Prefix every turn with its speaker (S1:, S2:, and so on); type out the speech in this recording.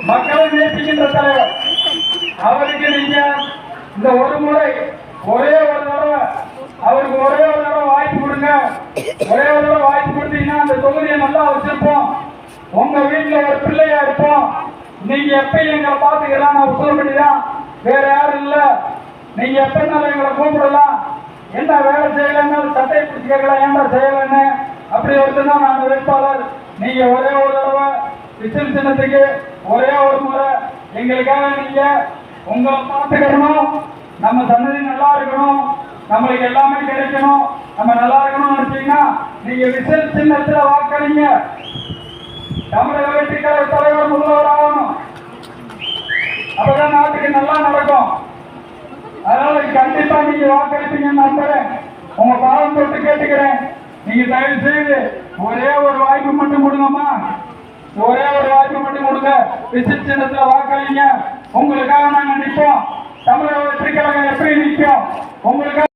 S1: மக்களை நேசிக்கின்ற தலைவர். அவருக்கு நீங்க இந்த ஒரு முறை ஒரே ஒரு தடவை அவருக்கு ஒரே ஒரு தடவை வாய்ப்பு கொடுங்க. ஒரே ஒரு தடவை வாய்ப்பு கொடுத்தீங்கன்னா அந்த தொகுதியை நல்லா வச்சிருப்போம். உங்க வீட்டுல ஒரு பிள்ளையா இருப்போம். நீங்க எப்பயும் எங்களை பாத்துக்கலாம். நான் உசூர்பட்டி தான், வேற யாரும் இல்ல. நீங்க எப்பனாலும் எங்களை கூப்பிடலாம். என்ன வேலை செய்யலன்னு சட்டை பிடிச்சி கேட்கலாம், ஏன்டா செய்யலன்னு. அப்படி ஒருத்தர் தான் நான் வேட்பாளர். நீங்க ஒரே ஒரு தடவை விசில் சின்னத்துக்கு ஒரே ஒரு முறை எங்களுக்காக நீங்க உங்களை பார்த்துக்கணும். நம்ம சன்னதி நல்லா இருக்கணும், நம்மளுக்கு எல்லாமே கிடைக்கணும், நம்ம நல்லா இருக்கணும்னு நினைச்சீங்கன்னா நீங்க விசில் சின்னத்துல வாக்களிங்க. தமிழக வெற்றிக்கார தலைவர் முதல்வர் ஆகணும். அப்பதான் நாட்டுக்கு நல்லா நடக்கும். அதனால கண்டிப்பா நீங்க வாக்களிப்பீங்கன்னு நம்புறேன். உங்க பாவம் தொட்டு கேட்டுக்கிறேன். நீங்க தயவு செய்து ஒரே ஒரு வாய்ப்பு மட்டும் கொடுங்கம்மா. ஒரே ஒரு வாய்ப்பு மட்டும் கொடுங்க. விசில் சின்னத்துல வாக்களிங்க. உங்களுக்காக நாங்க நிற்போம். தமிழக வெற்றி கழகம் எப்படி நிற்கும்? உங்களுக்காக